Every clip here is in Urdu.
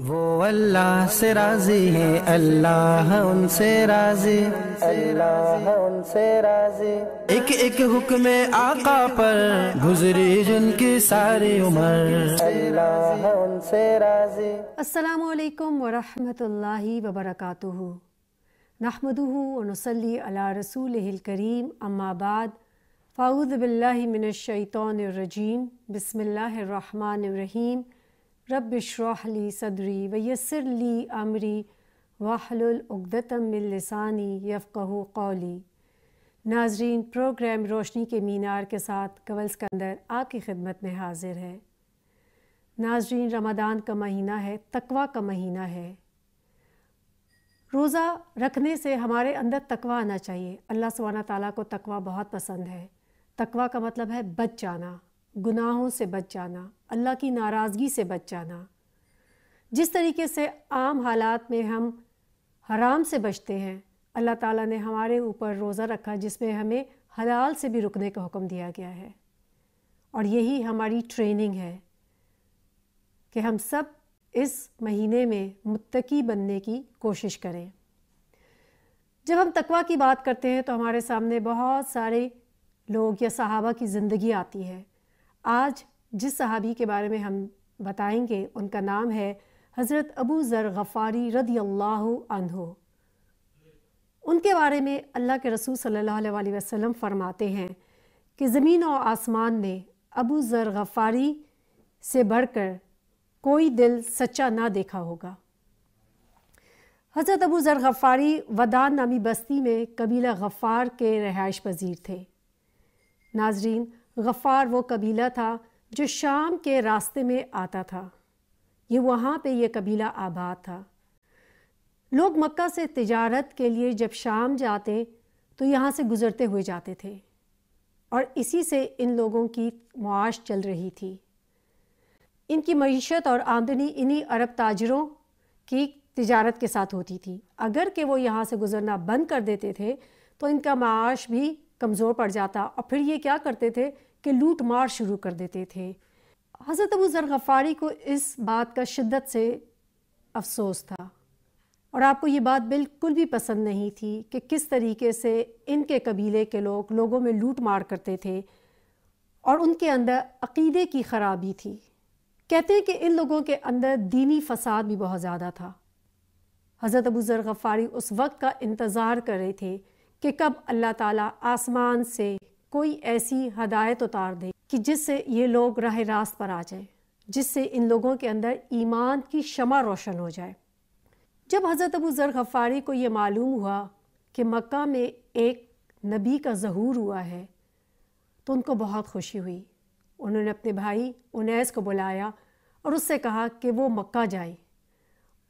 وہ اللہ سے راضی ہیں، اللہ ان سے راضی، اللہ ان سے راضی۔ ایک ایک حکم آقا پر گزری جن کی ساری عمر، اللہ ان سے راضی۔ السلام علیکم ورحمۃ اللہ وبرکاتہ۔ نحمدہ ونصلی علی رسولہ الکریم، اما بعد، فاعوذ باللہ من الشیطان الرجیم، بسم اللہ الرحمن الرحیم۔ رب اشرح لی صدری ویسر لی امری واحلل عقدۃ من لسانی یفقہوا قولی۔ ناظرین، پروگرام روشنی کے مینار کے ساتھ کنول اسکندر آپ کی خدمت میں حاضر ہے۔ ناظرین، رمضان کا مہینہ ہے، تقویٰ کا مہینہ ہے۔ روزہ رکھنے سے ہمارے اندر تقویٰ آنا چاہیے۔ اللہ سبحانہ تعالیٰ کو تقویٰ بہت پسند ہے۔ تقویٰ کا مطلب ہے بچ جانا، گناہوں سے بچ جانا، اللہ کی ناراضگی سے بچ جانا۔ جس طریقے سے عام حالات میں ہم حرام سے بچتے ہیں، اللہ تعالیٰ نے ہمارے اوپر روزہ رکھا جس میں ہمیں حلال سے بھی رکنے کا حکم دیا گیا ہے، اور یہی ہماری ٹریننگ ہے کہ ہم سب اس مہینے میں متقی بننے کی کوشش کریں۔ جب ہم تقویٰ کی بات کرتے ہیں تو ہمارے سامنے بہت سارے لوگ یا صحابہ کی زندگی آتی ہے۔ آج جس صحابی کے بارے میں ہم بتائیں گے ان کا نام ہے حضرت ابو ذر غفاری رضی اللہ عنہ۔ ان کے بارے میں اللہ کے رسول صلی اللہ علیہ وسلم فرماتے ہیں کہ زمین و آسمان نے ابو ذر غفاری سے بڑھ کر کوئی دل سچا نہ دیکھا ہوگا۔ حضرت ابو ذر غفاری ودان نامی بستی میں قبیلہ غفار کے رہائش پذیر تھے۔ ناظرین، غفار وہ قبیلہ تھا جو شام کے راستے میں آتا تھا۔ وہاں پہ یہ قبیلہ آباد تھا۔ لوگ مکہ سے تجارت کے لیے جب شام جاتے تو یہاں سے گزرتے ہوئے جاتے تھے، اور اسی سے ان لوگوں کی معاش چل رہی تھی۔ ان کی معیشت اور آمدنی انہی عرب تاجروں کی تجارت کے ساتھ ہوتی تھی۔ اگر کہ وہ یہاں سے گزرنا بند کر دیتے تھے تو ان کا معاش بھی کمزور پڑ جاتا، اور پھر یہ کیا کرتے تھے کہ لوٹ مار شروع کر دیتے تھے۔ حضرت ابو ذر غفاری کو اس بات کا شدت سے افسوس تھا، اور آپ کو یہ بات بالکل بھی پسند نہیں تھی کہ کس طریقے سے ان کے قبیلے کے لوگ لوگوں میں لوٹ مار کرتے تھے، اور ان کے اندر عقیدے کی خرابی تھی۔ کہتے ہیں کہ ان لوگوں کے اندر دینی فساد بھی بہت زیادہ تھا۔ حضرت ابو ذر غفاری اس وقت کا انتظار کر رہے تھے کہ کب اللہ تعالیٰ آسمان سے کوئی ایسی ہدایت اتار دے کہ جس سے یہ لوگ راہ راست پر آ جائیں، جس سے ان لوگوں کے اندر ایمان کی شمع روشن ہو جائے۔ جب حضرت ابو ذر غفاری کو یہ معلوم ہوا کہ مکہ میں ایک نبی کا ظہور ہوا ہے تو ان کو بہت خوشی ہوئی۔ انہوں نے اپنے بھائی انیس کو بلایا اور اس سے کہا کہ وہ مکہ جائیں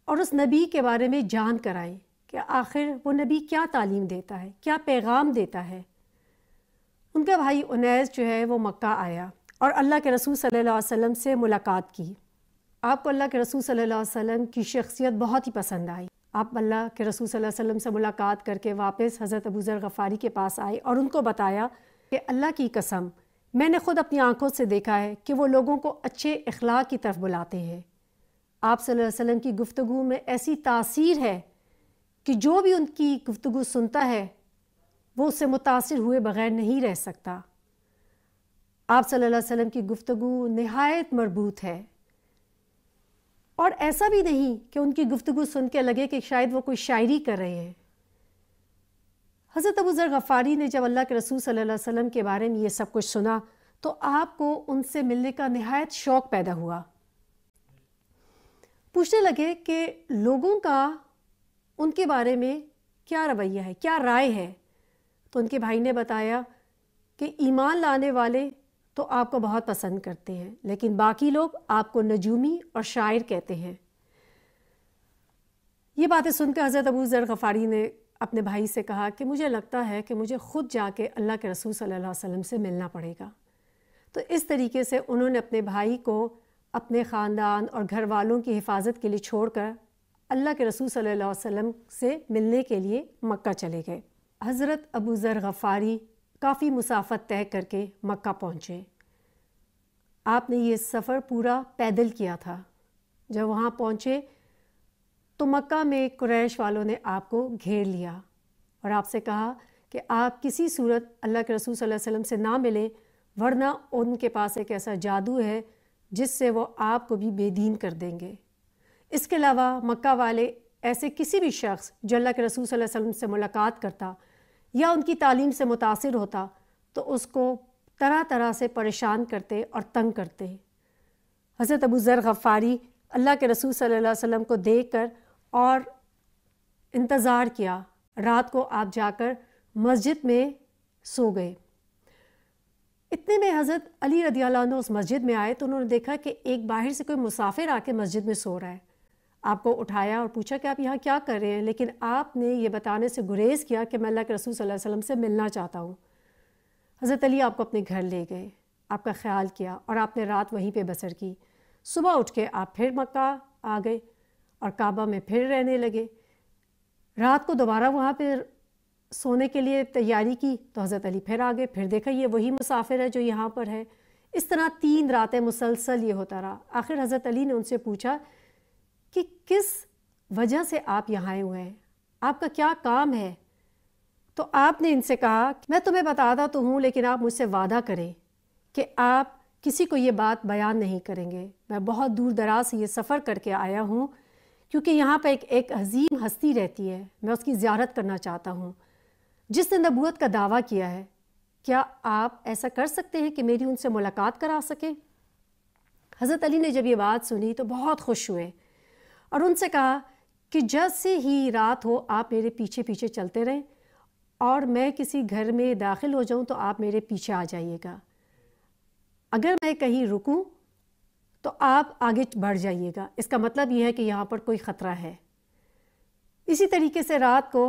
اور اس نبی کے بارے میں جان کرائیں کہ آخر وہ نبی کیا تعلیم دیتا ہے، کیا پیغام دیتا ہے۔ ان کا بھائی انیس جو ہے وہ مکہ آیا اور اللہ کے رسول صلی اللہ علیہ وسلم سے ملاقات کی۔ آپ کو اللہ کے رسول صلی اللہ علیہ وسلم کی شخصیت بہت ہی پسند آئی۔ آپ اللہ کے رسول صلی اللہ علیہ وسلم سے ملاقات کر کے واپس حضرت ابو ذر غفاری کے پاس آئے اور ان کو بتایا کہ اللہ کی قسم، میں نے خود اپنی آنکھوں سے دیکھا ہے کہ وہ لوگوں کو اچھے اخلاق کی طرف بلاتے ہیں۔ آپ صلی اللہ علیہ وسلم کی گفتگو میں ایسی تاثیر ہے کہ جو بھی ان کی گفتگو سنتا ہے وہ اس سے متاثر ہوئے بغیر نہیں رہ سکتا۔ آپ صلی اللہ علیہ وسلم کی گفتگو نہایت مربوط ہے، اور ایسا بھی نہیں کہ ان کی گفتگو سن کے لگے کہ شاید وہ کوئی شاعری کر رہے ہیں۔ حضرت ابو ذر غفاری نے جب اللہ کے رسول صلی اللہ علیہ وسلم کے بارے میں یہ سب کچھ سنا تو آپ کو ان سے ملنے کا نہایت شوق پیدا ہوا۔ پوچھنے لگے کہ لوگوں کا ان کے بارے میں کیا رویہ ہے، کیا رائے ہے۔ تو ان کے بھائی نے بتایا کہ ایمان لانے والے تو آپ کو بہت پسند کرتے ہیں، لیکن باقی لوگ آپ کو نجومی اور شاعر کہتے ہیں۔ یہ باتیں سن کر حضرت ابو ذر غفاری نے اپنے بھائی سے کہا کہ مجھے لگتا ہے کہ مجھے خود جا کے اللہ کے رسول صلی اللہ علیہ وسلم سے ملنا پڑے گا۔ تو اس طریقے سے انہوں نے اپنے بھائی کو اپنے خاندان اور گھر والوں کی حفاظت کے لیے چھوڑ کر اللہ کے رسول صلی اللہ علیہ وسلم سے ملنے کے لیے مکہ چلے گئے۔ حضرت ابو ذر غفاری کافی مسافت طے کر کے مکہ پہنچے۔ آپ نے یہ سفر پورا پیدل کیا تھا۔ جب وہاں پہنچے تو مکہ میں قریش والوں نے آپ کو گھیر لیا اور آپ سے کہا کہ آپ کسی صورت اللہ کے رسول صلی اللہ علیہ وسلم سے نہ ملیں، ورنہ ان کے پاس ایک ایسا جادو ہے جس سے وہ آپ کو بھی بے دین کر دیں گے۔ اس کے علاوہ مکہ والے ایسے کسی بھی شخص جو اللہ کے رسول صلی اللہ علیہ وسلم سے ملاقات کرتا یا ان کی تعلیم سے متاثر ہوتا تو اس کو طرح طرح سے پریشان کرتے اور تنگ کرتے۔ حضرت ابو ذر غفاری اللہ کے رسول صلی اللہ علیہ وسلم کو دیکھ کر اور انتظار کیا، رات کو آپ جا کر مسجد میں سو گئے۔ اتنے میں حضرت علی رضی اللہ عنہ اس مسجد میں آئے تو انہوں نے دیکھا کہ ایک باہر سے کوئی مسافر آ کے مسجد میں سو رہا ہے۔ آپ کو اٹھایا اور پوچھا کہ آپ یہاں کیا کر رہے ہیں، لیکن آپ نے یہ بتانے سے گریز کیا کہ میں اللہ کے رسول صلی اللہ علیہ وسلم سے ملنا چاہتا ہوں۔ حضرت علی آپ کو اپنے گھر لے گئے، آپ کا خیال کیا اور آپ نے رات وہیں پہ بسر کی۔ صبح اٹھ کے آپ پھر مکہ آ گئے اور کعبہ میں پھر رہنے لگے۔ رات کو دوبارہ وہاں پہ سونے کے لیے تیاری کی تو حضرت علی پھر آ گئے، پھر دیکھا یہ وہی مسافر ہے جو یہاں پر ہے۔ اس طرح 3 راتیں مسلسل یہ ہوتا رہا۔ آخر حضرت علی نے ان سے پوچھا کہ کس وجہ سے آپ یہاں آئے ہوئے ہیں، آپ کا کیا کام ہے؟ تو آپ نے ان سے کہا میں تمہیں بتاتا تو ہوں، لیکن آپ مجھ سے وعدہ کریں کہ آپ کسی کو یہ بات بیان نہیں کریں گے۔ میں بہت دور دراز سے یہ سفر کر کے آیا ہوں کیونکہ یہاں پہ ایک عظیم ہستی رہتی ہے، میں اس کی زیارت کرنا چاہتا ہوں جس نے نبوت کا دعویٰ کیا ہے۔ کیا آپ ایسا کر سکتے ہیں کہ میری ان سے ملاقات کرا سکیں؟ حضرت علی نے جب یہ بات سنی تو بہت خوش ہوئے اور ان سے کہا کہ جیسے ہی رات ہو آپ میرے پیچھے پیچھے چلتے رہیں اور میں کسی گھر میں داخل ہو جاؤں تو آپ میرے پیچھے آ جائیے گا۔ اگر میں کہیں رکوں تو آپ آگے بڑھ جائیے گا، اس کا مطلب یہ ہے کہ یہاں پر کوئی خطرہ ہے۔ اسی طریقے سے رات کو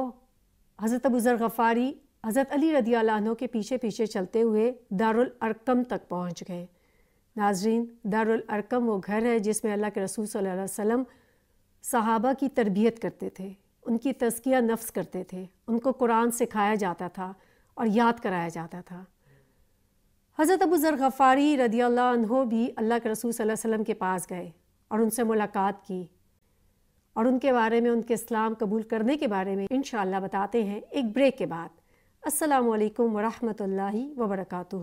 حضرت ابو ذر غفاری حضرت علی رضی اللہ عنہ کے پیچھے پیچھے چلتے ہوئے دارالارقم تک پہنچ گئے۔ ناظرین، دارالارقم وہ گھر ہے جس میں اللہ کے رسول صلی اللہ علیہ وسلم صحابہ کی تربیت کرتے تھے، ان کی تزکیہ نفس کرتے تھے، ان کو قرآن سکھایا جاتا تھا اور یاد کرایا جاتا تھا۔ حضرت ابو ذر غفاری رضی اللہ عنہ بھی اللہ کے رسول صلی اللہ علیہ وسلم کے پاس گئے اور ان سے ملاقات کی اور ان کے بارے میں، ان کے اسلام قبول کرنے کے بارے میں انشاءاللہ بتاتے ہیں ایک بریک کے بعد۔ السلام علیکم ورحمۃ اللہ وبرکاتہ۔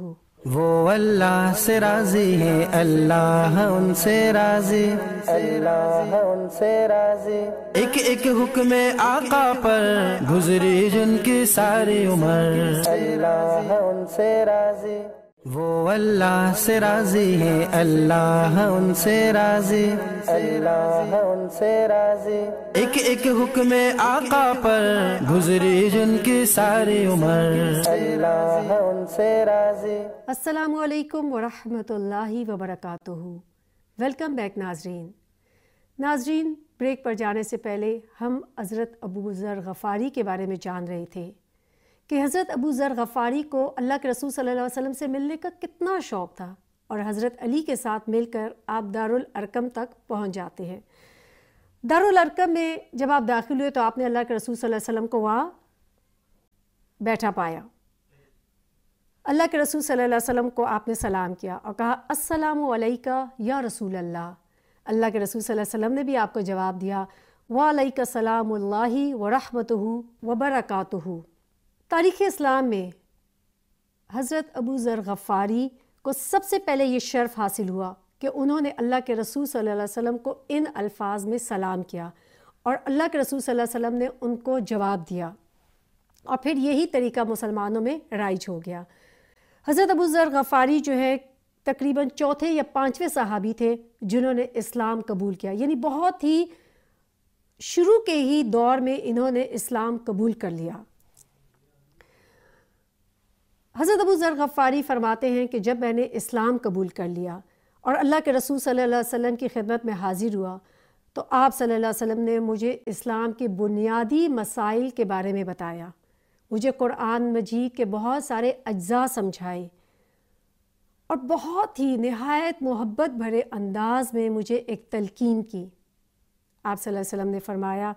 وہ اللہ سے راضی ہے، اللہ ان سے راضی، اللہ ان سے راضی۔ ایک ایک حکم آقا پر گزری جن کی ساری عمر، اللہ ان سے راضی۔ وہ اللہ سے راضی ہے، اللہ ان سے راضی، اللہ ان سے راضی۔ ایک ایک حکم آقا پر گزری جن کی ساری عمر، اللہ ان سے راضی۔ السلام علیکم ورحمۃ اللہ وبرکاتہ۔ ویلکم بیک ناظرین، بریک پر جانے سے پہلے ہم حضرت ابو ذر غفاری کے بارے میں جان رہے تھے کہ حضرت ابو ذر غفاری کو اللہ کے رسول صلی اللہ علیہ وسلم سے ملنے کا کتنا شوق تھا اور حضرت علی کے ساتھ مل کر آپ دارالارقم تک پہنچ جاتے ہیں۔ دارالارقم میں جب آپ داخل ہوئے تو آپ نے اللہ کے رسول صلی اللہ علیہ وسلم کو وہاں بیٹھا پایا۔ اللہ کے رسول صلی اللہ علیہ وسلم کو آپ نے سلام کیا اور کہا السلام علیکہ یا رسول اللہ۔ اللہ کے رسول صلی اللہ علیہ وسلم نے بھی آپ کو جواب دیا وعلیکہ السلام اللہ ورحمتہ وبرکاتہ۔ تاریخ اسلام میں حضرت ابو ذر غفاری کو سب سے پہلے یہ شرف حاصل ہوا کہ انہوں نے اللہ کے رسول صلی اللہ علیہ وسلم کو ان الفاظ میں سلام کیا اور اللہ کے رسول صلی اللہ علیہ وسلم نے ان کو جواب دیا، اور پھر یہی طریقہ مسلمانوں میں رائج ہو گیا۔ حضرت ابو ذر غفاری جو ہے تقریباً 4 یا 5ویں صحابی تھے جنہوں نے اسلام قبول کیا، یعنی بہت ہی شروع کے ہی دور میں انہوں نے اسلام قبول کر لیا۔ حضرت ابو ذر غفاری فرماتے ہیں کہ جب میں نے اسلام قبول کر لیا اور اللہ کے رسول صلی اللہ علیہ وسلم کی خدمت میں حاضر ہوا تو آپ صلی اللہ علیہ وسلم نے مجھے اسلام کے بنیادی مسائل کے بارے میں بتایا، مجھے قرآن مجید کے بہت سارے اجزاء سمجھائے اور بہت ہی نہایت محبت بھرے انداز میں مجھے ایک تلقین کی۔ آپ صلی اللہ علیہ وسلم نے فرمایا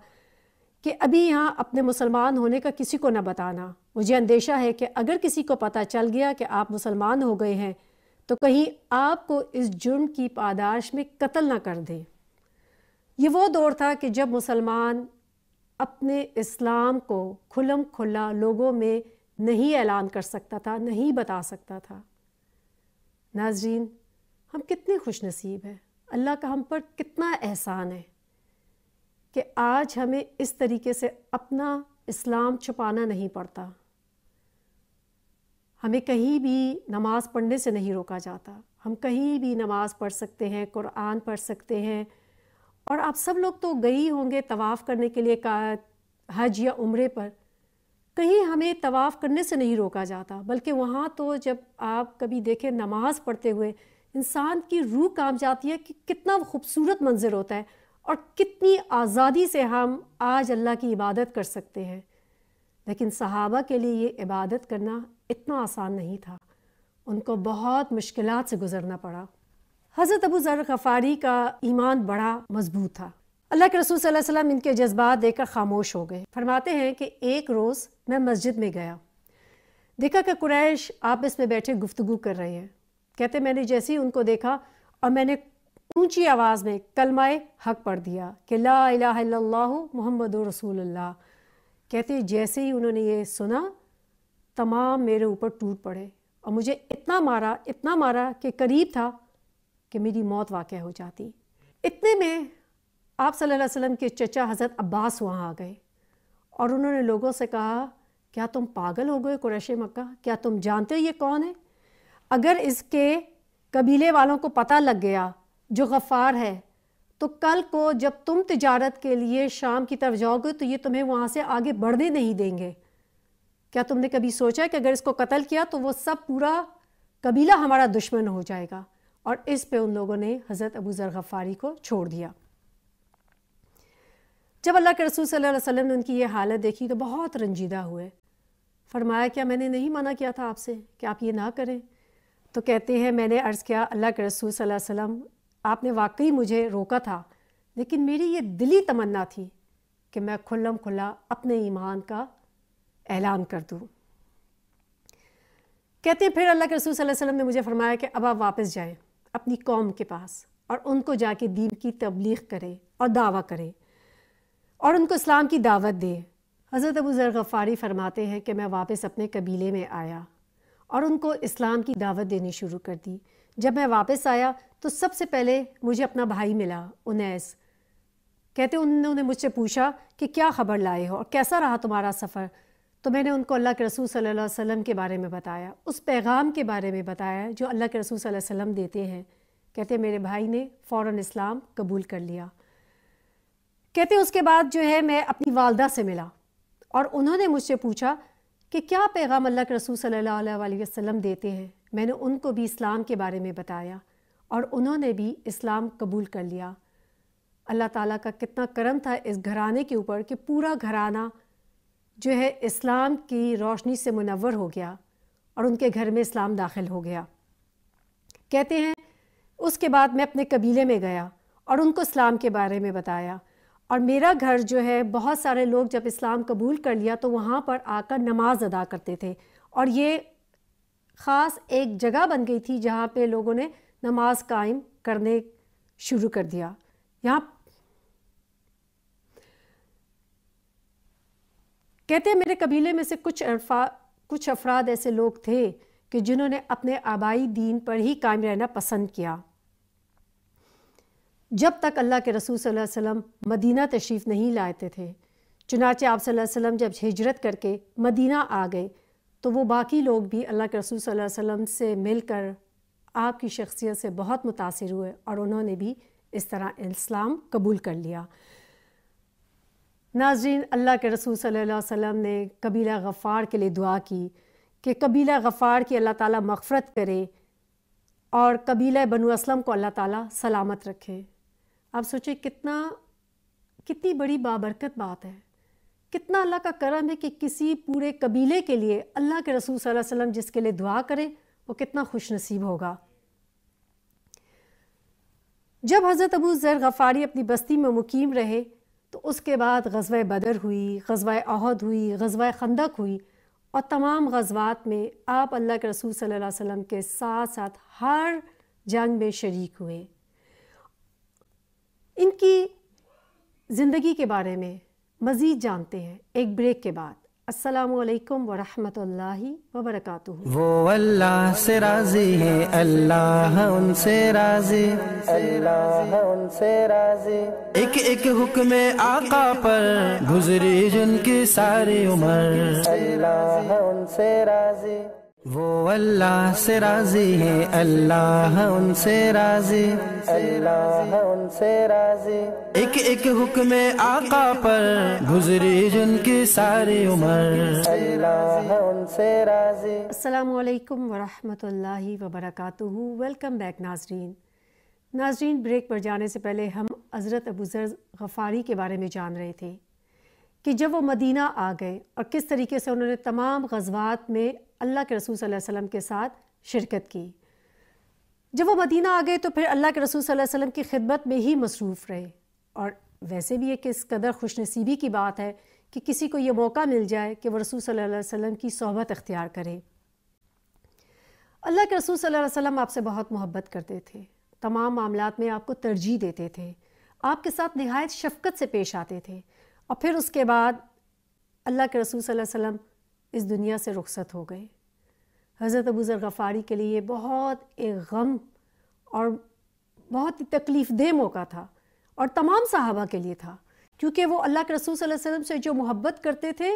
کہ ابھی یہاں اپنے مسلمان ہونے کا کسی کو نہ بتانا، مجھے اندیشہ ہے کہ اگر کسی کو پتہ چل گیا کہ آپ مسلمان ہو گئے ہیں تو کہیں آپ کو اس جرم کی پاداش میں قتل نہ کر دیں۔ یہ وہ دور تھا کہ جب مسلمان اپنے اسلام کو کھلم کھلا لوگوں میں نہیں اعلان کر سکتا تھا، نہیں بتا سکتا تھا۔ ناظرین، ہم کتنے خوش نصیب ہیں، اللہ کا ہم پر کتنا احسان ہے کہ آج ہمیں اس طریقے سے اپنا اسلام چھپانا نہیں پڑتا۔ ہمیں کہیں بھی نماز پڑھنے سے نہیں روکا جاتا، ہم کہیں بھی نماز پڑھ سکتے ہیں، قرآن پڑھ سکتے ہیں۔ اور آپ سب لوگ تو گئی ہوں گے طواف کرنے کے لیے حج یا عمرے پر، کہیں ہمیں طواف کرنے سے نہیں روکا جاتا، بلکہ وہاں تو جب آپ کبھی دیکھیں نماز پڑھتے ہوئے انسان کی روح کانپ جاتی ہے کہ کتنا خوبصورت منظر ہوتا ہے اور کتنی آزادی سے ہم آج اللہ کی عبادت کر سکتے ہیں۔ لیکن صحابہ کے لیے یہ عبادت کرنا اتنا آسان نہیں تھا، ان کو بہت مشکلات سے گزرنا پڑا۔ حضرت ابو ذر غفاری کا ایمان بڑا مضبوط تھا۔ اللہ کے رسول صلی اللہ علیہ وسلم ان کے جذبات دیکھ کر خاموش ہو گئے۔ فرماتے ہیں کہ ایک روز میں مسجد میں گیا، دیکھا کہ قریش آپس میں بیٹھے گفتگو کر رہے ہیں۔ کہتے میں نے جیسے ہی ان کو دیکھا اور میں نے اونچی آواز میں کلمہ حق پڑھ دیا کہ لا الہ الا اللہ محمد رسول اللہ۔ کہتے جیسے ہی انہوں نے یہ سنا تمام میرے اوپر ٹوٹ پڑے اور مجھے اتنا مارا کہ قریب تھا کہ میری موت واقع ہو جاتی۔ اتنے میں آپ صلی اللہ علیہ وسلم کے چچا حضرت عباس وہاں آ گئے اور انہوں نے لوگوں سے کہا کیا تم پاگل ہو گئے قریش مکہ؟ کیا تم جانتے ہو یہ کون ہے؟ اگر اس کے قبیلے والوں کو پتہ لگ گیا جو غفار ہے تو کل کو جب تم تجارت کے لیے شام کی طرف جاؤ گے تو یہ تمہیں وہاں سے آگے بڑھنے نہیں دیں گے۔ کیا تم نے کبھی سوچا کہ اگر اس کو قتل کیا تو وہ سب پورا قبیلہ ہمارا دشمن ہو جائے گا؟ اور اس پہ ان لوگوں نے حضرت ابو ذر غفاری کو چھوڑ دیا۔ جب اللہ کے رسول صلی اللہ علیہ وسلم نے ان کی یہ حالت دیکھی تو بہت رنجیدہ ہوئے۔ فرمایا کیا میں نے نہیں منع کیا تھا آپ سے کہ آپ یہ نہ کریں؟ تو کہتے ہیں میں نے عرض کیا اللہ کے رسول صلی اللہ علیہ وسلم آپ نے واقعی مجھے روکا تھا، لیکن میری یہ دلی تمنا تھی کہ میں کھلم کھلا اپنے ایمان کا اعلان کر دوں۔ کہتے ہیں پھر اللہ کے رسول صلی اللہ علیہ وسلم نے مجھے فرمایا کہ اب آپ واپس جائیں اپنی قوم کے پاس اور ان کو جا کے دین کی تبلیغ کریں اور دعویٰ کریں اور ان کو اسلام کی دعوت دیں۔ حضرت ابو ذر غفاری فرماتے ہیں کہ میں واپس اپنے قبیلے میں آیا اور ان کو اسلام کی دعوت دینی شروع کر دی۔ جب میں واپس آیا تو سب سے پہلے مجھے اپنا بھائی ملا انیس۔ کہتے انہوں نے مجھ سے پوچھا کہ کیا خبر لائے ہو اور کیسا رہا تمہارا سفر؟ تو میں نے ان کو اللہ کے رسول صلی اللہ علیہ وسلم کے بارے میں بتایا، اس پیغام کے بارے میں بتایا جو اللہ کے رسول صلی اللہ علیہ وسلم دیتے ہیں۔ کہتے میرے بھائی نے فوراً اسلام قبول کر لیا۔ کہتے اس کے بعد جو ہے میں اپنی والدہ سے ملا اور انہوں نے مجھ سے پوچھا کہ کیا پیغام اللہ کے رسول صلی اللہ علیہ وسلم دیتے ہیں؟ میں نے ان کو بھی اسلام کے بارے میں بتایا اور انہوں نے بھی اسلام قبول کر لیا۔ اللہ تعالیٰ کا کتنا کرم تھا اس گھرانے کے اوپر کہ پورا گھرانہ جو ہے اسلام کی روشنی سے منور ہو گیا اور ان کے گھر میں اسلام داخل ہو گیا۔ کہتے ہیں اس کے بعد میں اپنے قبیلے میں گیا اور ان کو اسلام کے بارے میں بتایا، اور میرا گھر جو ہے بہت سارے لوگ جب اسلام قبول کر لیا تو وہاں پر آ کر نماز ادا کرتے تھے، اور یہ خاص ایک جگہ بن گئی تھی جہاں پہ لوگوں نے نماز قائم کرنے شروع کر دیا۔ یہاں کہتے ہیں میرے قبیلے میں سے کچھ افراد ایسے لوگ تھے کہ جنہوں نے اپنے آبائی دین پر ہی قائم رہنا پسند کیا جب تک اللہ کے رسول صلی اللہ علیہ وسلم مدینہ تشریف نہیں لاتے تھے۔ چنانچہ آپ صلی اللہ علیہ وسلم جب ہجرت کر کے مدینہ آ گئے تو وہ باقی لوگ بھی اللہ کے رسول صلی اللہ علیہ وسلم سے مل کر آپ کی شخصیت سے بہت متاثر ہوئے اور انہوں نے بھی اس طرح اسلام قبول کر لیا۔ ناظرین، اللہ کے رسول صلی اللہ علیہ وسلم نے قبیلہ غفار کے لیے دعا کی کہ قبیلہ غفار کی اللہ تعالیٰ مغفرت کرے اور قبیلہ بنو اسلم کو اللہ تعالیٰ سلامت رکھے۔ آپ سوچیں کتنی بڑی بابرکت بات ہے، کتنا اللہ کا کرم ہے کہ کسی پورے قبیلے کے لیے اللہ کے رسول صلی اللہ علیہ وسلم جس کے لیے دعا کرے وہ کتنا خوش نصیب ہوگا۔ جب حضرت ابو ذر غفاری اپنی بستی میں مقیم رہے تو اس کے بعد غزوہ بدر ہوئی، غزوہ احد ہوئی، غزوہ خندق ہوئی، اور تمام غزوات میں آپ اللہ کے رسول صلی اللہ علیہ وسلم کے ساتھ ساتھ ہر جنگ میں شریک ہوئے۔ ان کی زندگی کے بارے میں مزید جانتے ہیں ایک بریک کے بعد۔ السلام علیکم ورحمۃ اللہ وبرکاتہ۔ وہ اللہ سے راضی ہے، اللہ ان سے راضی، اللہ ان سے راضی۔ ایک ایک حکم آقا پر گزری جن کی ساری عمر، اللہ ان سے راضی۔ وہ اللہ سے راضی ہے، اللہ ان سے راضی، اللہ ان سے راضی۔ ایک ایک حکم آقا پر گزری جن کی ساری عمر، اللہ ان سے راضی۔ السلام علیکم ورحمۃ اللہ وبرکاتہ۔ ویلکم بیک ناظرین، بریک پر جانے سے پہلے ہم حضرت ابوذر غفاری کے بارے میں جان رہے تھے کہ جب وہ مدینہ آ گئے اور کس طریقے سے انہوں نے تمام غزوات میں اللہ کے رسول صلی اللہ علیہ وسلم کے ساتھ شرکت کی۔ جب وہ مدینہ آ گئے تو پھر اللہ کے رسول صلی اللہ علیہ وسلم کی خدمت میں ہی مصروف رہے، اور ویسے بھی ایک اس قدر خوش نصیبی کی بات ہے کہ کسی کو یہ موقع مل جائے کہ وہ رسول صلی اللہ علیہ وسلم کی صحبت اختیار کرے۔ اللہ کے رسول صلی اللہ علیہ وسلم آپ سے بہت محبت کرتے تھے، تمام معاملات میں آپ کو ترجیح دیتے تھے، آپ کے ساتھ نہایت شفقت سے پیش آتے تھے، اور پھر اس کے بعد اللہ کے رسول صلی اللہ علیہ وسلم اس دنیا سے رخصت ہو گئے۔ حضرت ابوذر غفاری کے لیے بہت ایک غم اور بہت ہی تکلیف دہ موقع تھا، اور تمام صحابہ کے لیے تھا، کیونکہ وہ اللہ کے رسول صلی اللہ علیہ وسلم سے جو محبت کرتے تھے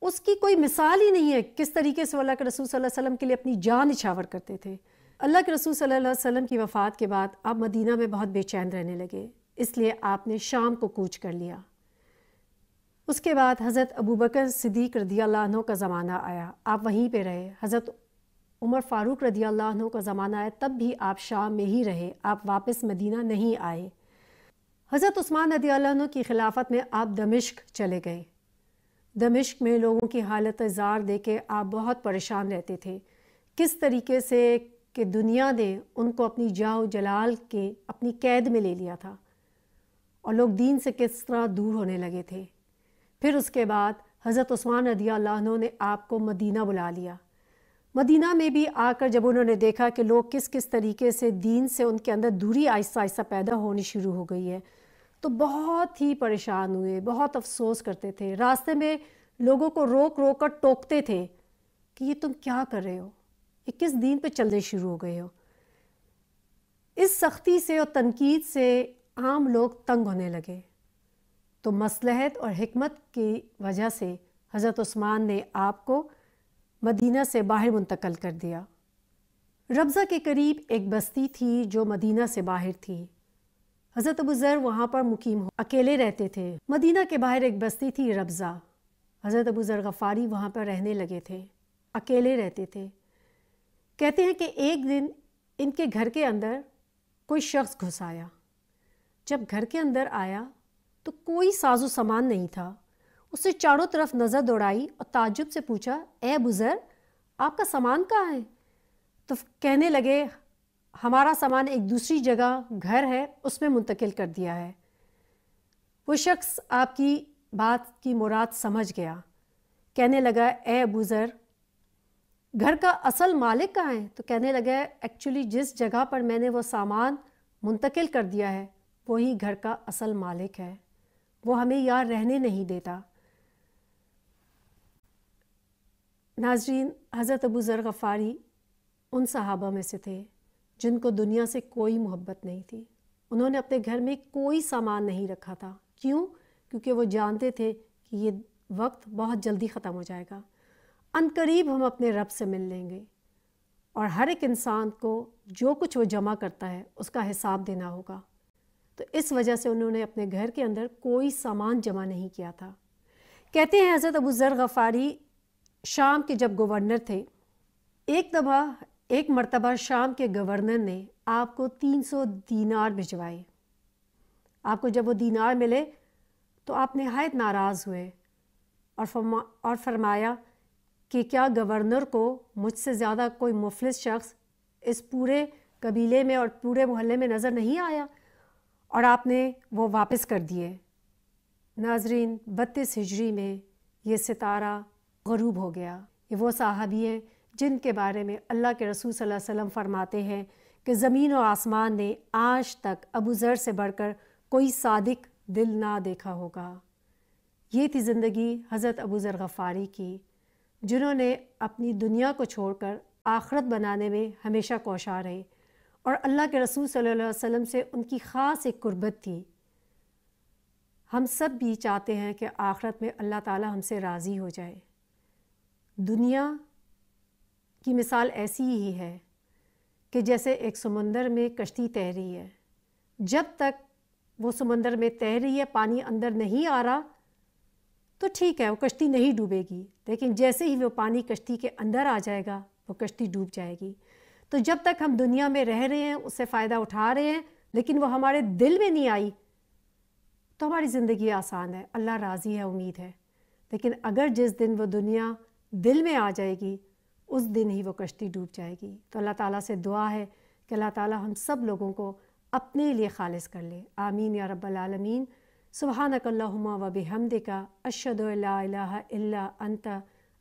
اس کی کوئی مثال ہی نہیں ہے، کس طریقے سے وہ اللہ کے رسول صلی اللہ علیہ وسلم کے لیے اپنی جان نچھاور کرتے تھے۔ اللہ کے رسول صلی اللہ علیہ وسلم کی وفات کے بعد آپ مدینہ میں بہت بے چین رہنے لگے، اس لیے آپ نے شام کو کوچ کر لیا۔ اس کے بعد حضرت ابوبکر صدیق رضی اللہ عنہ کا زمانہ آیا، آپ وہیں پہ رہے۔ حضرت عمر فاروق رضی اللہ عنہ کا زمانہ آیا، تب بھی آپ شام میں ہی رہے، آپ واپس مدینہ نہیں آئے۔ حضرت عثمان رضی اللہ عنہ کی خلافت میں آپ دمشق چلے گئے۔ دمشق میں لوگوں کی حالت زار دیکھ کے آپ بہت پریشان رہتے تھے، کس طریقے سے کہ دنیا نے ان کو اپنی جاہ و جلال کے اپنی قید میں لے لیا تھا، اور لوگ دین سے کس طرح دور ہونے لگے تھے۔ پھر اس کے بعد حضرت عثمان رضی اللہ عنہ نے آپ کو مدینہ بلا لیا۔ مدینہ میں بھی آ کر جب انہوں نے دیکھا کہ لوگ کس طریقے سے دین سے ان کے اندر دوری آہستہ آہستہ پیدا ہونی شروع ہو گئی ہے، تو بہت ہی پریشان ہوئے، بہت افسوس کرتے تھے، راستے میں لوگوں کو روک روک کر ٹوکتے تھے کہ یہ تم کیا کر رہے ہو، یہ کس دین پہ چلنے شروع ہو گئے ہو۔ اس سختی سے اور تنقید سے عام لوگ تنگ ہونے لگے، تو مصلحت اور حکمت کی وجہ سے حضرت عثمان نے آپ کو مدینہ سے باہر منتقل کر دیا۔ ربضہ کے قریب ایک بستی تھی جو مدینہ سے باہر تھی، حضرت ابوذر وہاں پر مقیم اکیلے رہتے تھے۔ مدینہ کے باہر ایک بستی تھی ربضہ، حضرت ابوذر غفاری وہاں پر رہنے لگے تھے، اکیلے رہتے تھے۔ کہتے ہیں کہ ایک دن ان کے گھر کے اندر کوئی شخص گھس آیا۔ جب گھر کے اندر آیا تو کوئی ساز و سامان نہیں تھا، اس نے چاروں طرف نظر دوڑائی اور تعجب سے پوچھا، اے ابوذر، آپ کا سامان کہاں ہے؟ تو کہنے لگے، ہمارا سامان ایک دوسری جگہ گھر ہے، اس میں منتقل کر دیا ہے۔ وہ شخص آپ کی بات کی مراد سمجھ گیا، کہنے لگا، اے ابوذر، گھر کا اصل مالک کہاں ہے؟ تو کہنے لگا، ایکچولی جس جگہ پر میں نے وہ سامان منتقل کر دیا ہے وہی گھر کا اصل مالک ہے، وہ ہمیں یہاں رہنے نہیں دیتا۔ ناظرین، حضرت ابوذر غفاری ان صحابہ میں سے تھے جن کو دنیا سے کوئی محبت نہیں تھی۔ انہوں نے اپنے گھر میں کوئی سامان نہیں رکھا تھا۔ کیوں؟ کیونکہ وہ جانتے تھے کہ یہ وقت بہت جلدی ختم ہو جائے گا، عنقریب ہم اپنے رب سے مل لیں گے، اور ہر ایک انسان کو جو کچھ وہ جمع کرتا ہے اس کا حساب دینا ہوگا۔ تو اس وجہ سے انہوں نے اپنے گھر کے اندر کوئی سامان جمع نہیں کیا تھا۔ کہتے ہیں حضرت ابوذر غفاری شام کے جب گورنر تھے، ایک مرتبہ شام کے گورنر نے آپ کو 300 دینار بھجوائے۔ آپ کو جب وہ دینار ملے تو آپ نہایت ناراض ہوئے اور فرمایا کہ کیا گورنر کو مجھ سے زیادہ کوئی مفلس شخص اس پورے قبیلے میں اور پورے محلے میں نظر نہیں آیا، اور آپ نے وہ واپس کر دیے۔ ناظرین، 32 ہجری میں یہ ستارہ غروب ہو گیا۔ یہ وہ صحابی ہیں جن کے بارے میں اللہ کے رسول صلی اللہ علیہ وسلم فرماتے ہیں کہ زمین و آسمان نے آج تک ابوذر سے بڑھ کر کوئی صادق دل نہ دیکھا ہوگا۔ یہ تھی زندگی حضرت ابو ذر غفاری کی، جنہوں نے اپنی دنیا کو چھوڑ کر آخرت بنانے میں ہمیشہ کوشاں رہے، اور اللہ کے رسول صلی اللہ علیہ وسلم سے ان کی خاص ایک قربت تھی۔ ہم سب بھی چاہتے ہیں کہ آخرت میں اللہ تعالی ہم سے راضی ہو جائے۔ دنیا کی مثال ایسی ہی ہے کہ جیسے ایک سمندر میں کشتی تیر رہی ہے، جب تک وہ سمندر میں تیر رہی ہے، پانی اندر نہیں آ رہا تو ٹھیک ہے، وہ کشتی نہیں ڈوبے گی، لیکن جیسے ہی وہ پانی کشتی کے اندر آ جائے گا وہ کشتی ڈوب جائے گی۔ تو جب تک ہم دنیا میں رہ رہے ہیں، اس سے فائدہ اٹھا رہے ہیں، لیکن وہ ہمارے دل میں نہیں آئی تو ہماری زندگی آسان ہے، اللہ راضی ہے، امید ہے۔ لیکن اگر جس دن وہ دنیا دل میں آ جائے گی، اس دن ہی وہ کشتی ڈوب جائے گی۔ تو اللہ تعالیٰ سے دعا ہے کہ اللہ تعالیٰ ہم سب لوگوں کو اپنے لیے خالص کر لے، آمین یا رب العالمین۔ سبحانک اللہم و بحمدک، اشہد ان لا الہ الا انت،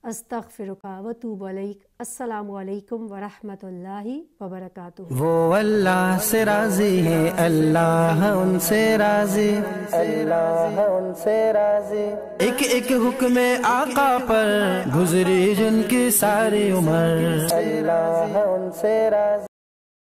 استغفرک و اتوب الیک۔ السلام علیکم ورحمۃ اللہ وبرکاتہ۔ وہ اللہ سے راضی ہے، اللہ ان سے راضی، اللہ ان سے راضی۔ ایک ایک حکم آقا پر گزری جن کی ساری عمر، اللہ ان سے راضی۔